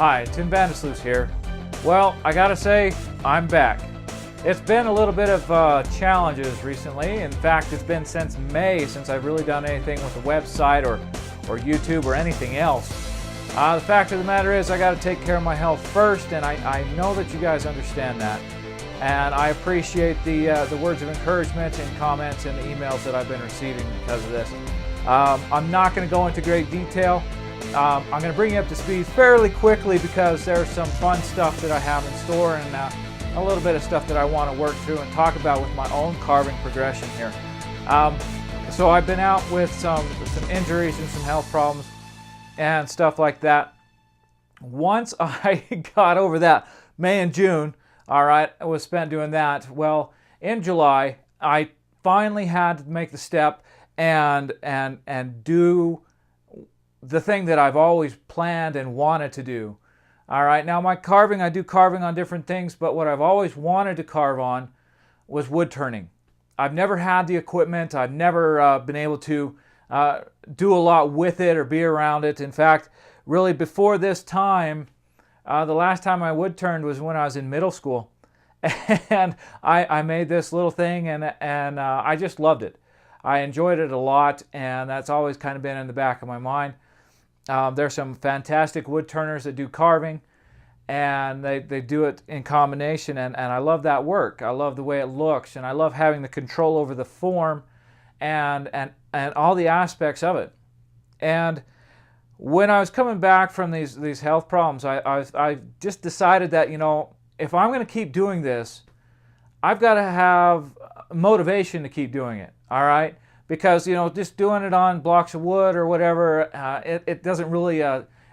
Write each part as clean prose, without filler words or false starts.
Hi, Tim Vandersloot here. Well, I gotta say, I'm back. It's been a little bit of challenges recently. In fact, it's been since May since I've really done anything with the website or YouTube or anything else. The fact of the matter is I gotta take care of my health first, and I know that you guys understand that. And I appreciate the words of encouragement and comments and the emails that I've been receiving because of this. I'm not going to go into great detail. I'm going to bring you up to speed fairly quickly because there's some fun stuff that I have in store and a little bit of stuff that I want to work through and talk about with my own carving progression here. So I've been out with some injuries and some health problems and stuff like that. Once I got over that, May and June, all right, I was spent doing that. Well, in July, I finally had to make the step and do the thing that I've always planned and wanted to do. All right, now my carving, I do carving on different things, but what I've always wanted to carve on was wood turning. I've never had the equipment. I've never been able to do a lot with it or be around it. In fact, really before this time, the last time I wood turned was when I was in middle school. And I made this little thing and I just loved it. I enjoyed it a lot, and that's always kind of been in the back of my mind. There's some fantastic wood turners that do carving, and they do it in combination, and I love that work. I love the way it looks, and I love having the control over the form and all the aspects of it. And when I was coming back from these health problems, I just decided that, you know, if I'm going to keep doing this, I've got to have motivation to keep doing it, all right? Because, you know, just doing it on blocks of wood or whatever, it doesn't really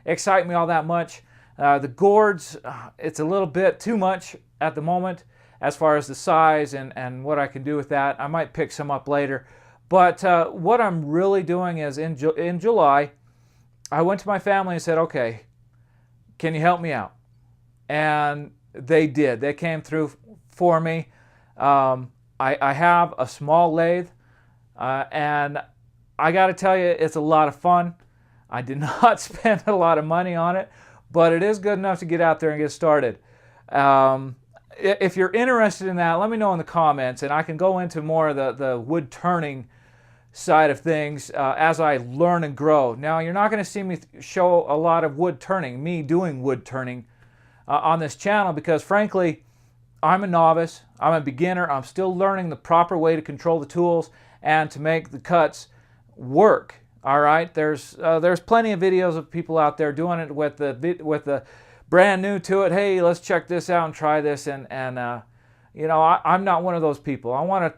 excite me all that much. The gourds, it's a little bit too much at the moment as far as the size and what I can do with that. I might pick some up later. But what I'm really doing is in July, I went to my family and said, okay, can you help me out? And they did. They came through for me. I have a small lathe, and I got to tell you, it's a lot of fun. I did not spend a lot of money on it, but it is good enough to get out there and get started. If you're interested in that, let me know in the comments, and I can go into more of the wood turning side of things as I learn and grow. Now, you're not going to see me show a lot of wood turning, me doing wood turning on this channel, because frankly, I'm a novice, I'm a beginner, I'm still learning the proper way to control the tools and to make the cuts work. All right, there's plenty of videos of people out there doing it with the brand new to it. Hey, let's check this out and try this, and you know, I'm not one of those people. I want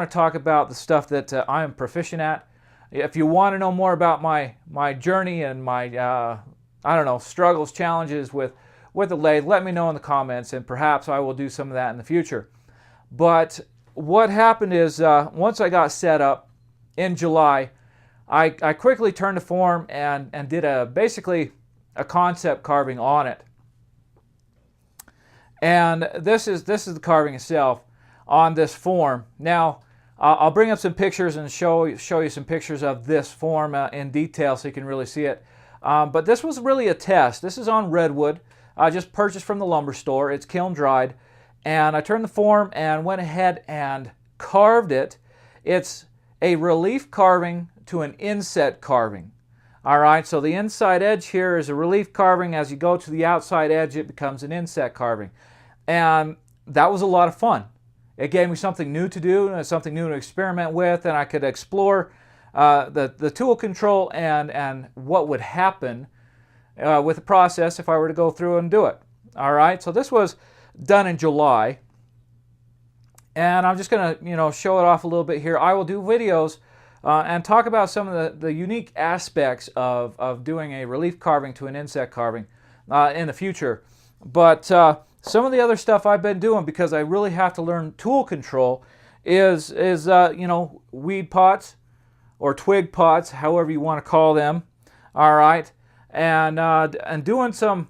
to talk about the stuff that I am proficient at. If you want to know more about my journey and my I don't know, struggles, challenges with the lathe, let me know in the comments, and perhaps I will do some of that in the future. But what happened is once I got set up in July, I quickly turned to form and did basically a concept carving on it. And this is the carving itself on this form. Now I'll bring up some pictures and show you some pictures of this form in detail so you can really see it. But this was really a test. This is on redwood. I just purchased from the lumber store. It's kiln dried, and I turned the form and went ahead and carved it. It's a relief carving to an inset carving. All right, so the inside edge here is a relief carving. As you go to the outside edge, it becomes an inset carving, and that was a lot of fun. It gave me something new to do, something new to experiment with, and I could explore the tool control and what would happen with the process if I were to go through and do it. All right, so this was done in July, and I'm just going to, you know, show it off a little bit here. I will do videos and talk about some of the unique aspects of doing a relief carving to an inset carving in the future. But some of the other stuff I've been doing, because I really have to learn tool control, is you know, weed pots or twig pots, however you want to call them. All right. And doing some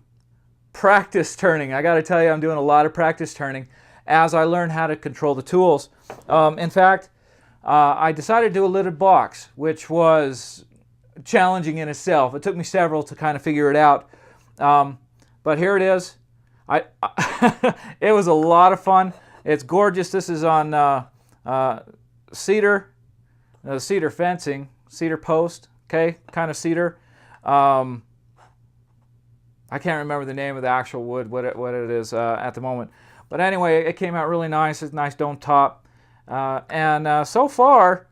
practice turning. I got to tell you, I'm doing a lot of practice turning as I learn how to control the tools. In fact, I decided to do a lidded box, which was challenging in itself. It took me several to kind of figure it out. but here it is. It was a lot of fun. It's gorgeous. This is on cedar fencing, cedar post, okay, kind of cedar. I can't remember the name of the actual wood, what it is at the moment. But anyway, it came out really nice. It's a nice dome top. And so far,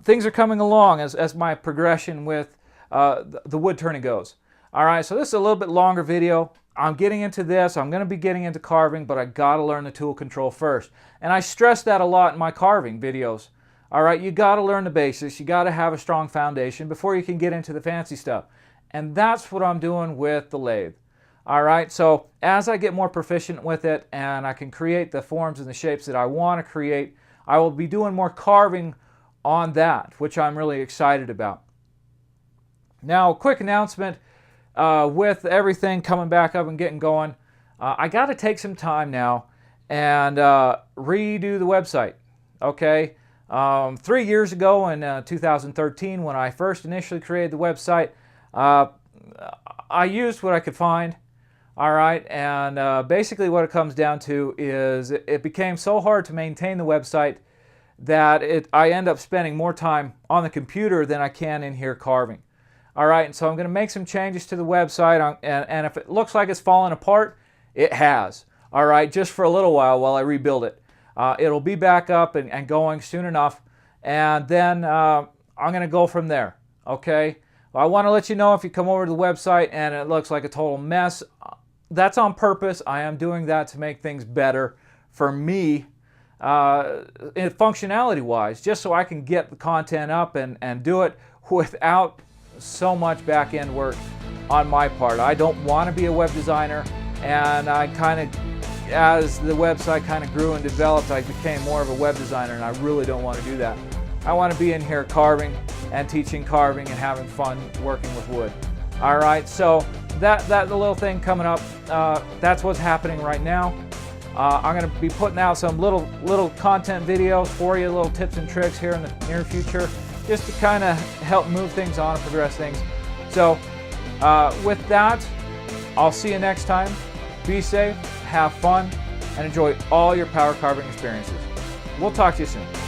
things are coming along as my progression with the wood turning goes. All right, so this is a little bit longer video. I'm getting into this. I'm going to be getting into carving, but I got to learn the tool control first. And I stress that a lot in my carving videos. All right, you got to learn the basics. You got to have a strong foundation before you can get into the fancy stuff. And that's what I'm doing with the lathe. All right, so as I get more proficient with it and I can create the forms and the shapes that I want to create, I will be doing more carving on that, which I'm really excited about. Now, a quick announcement. With everything coming back up and getting going, I got to take some time now and redo the website. Okay, 3 years ago in 2013, when I first initially created the website, I used what I could find. All right, and basically what it comes down to is it became so hard to maintain the website that I end up spending more time on the computer than I can in here carving. All right, and so I'm going to make some changes to the website, and if it looks like it's falling apart, it has. All right, just for a little while I rebuild it. It'll be back up and going soon enough, and then I'm going to go from there. Okay, well, I want to let you know if you come over to the website and it looks like a total mess, that's on purpose. I am doing that to make things better for me, functionality-wise, just so I can get the content up and do it without so much back-end work on my part. I don't want to be a web designer, and I kind of, as the website kind of grew and developed, I became more of a web designer, and I really don't want to do that. I want to be in here carving and teaching carving and having fun working with wood. All right, so that the little thing coming up, that's what's happening right now. I'm going to be putting out some little content videos for you, little tips and tricks here in the near future, just to kind of help move things on and progress things. So with that, I'll see you next time. Be safe, have fun, and enjoy all your power carving experiences. We'll talk to you soon.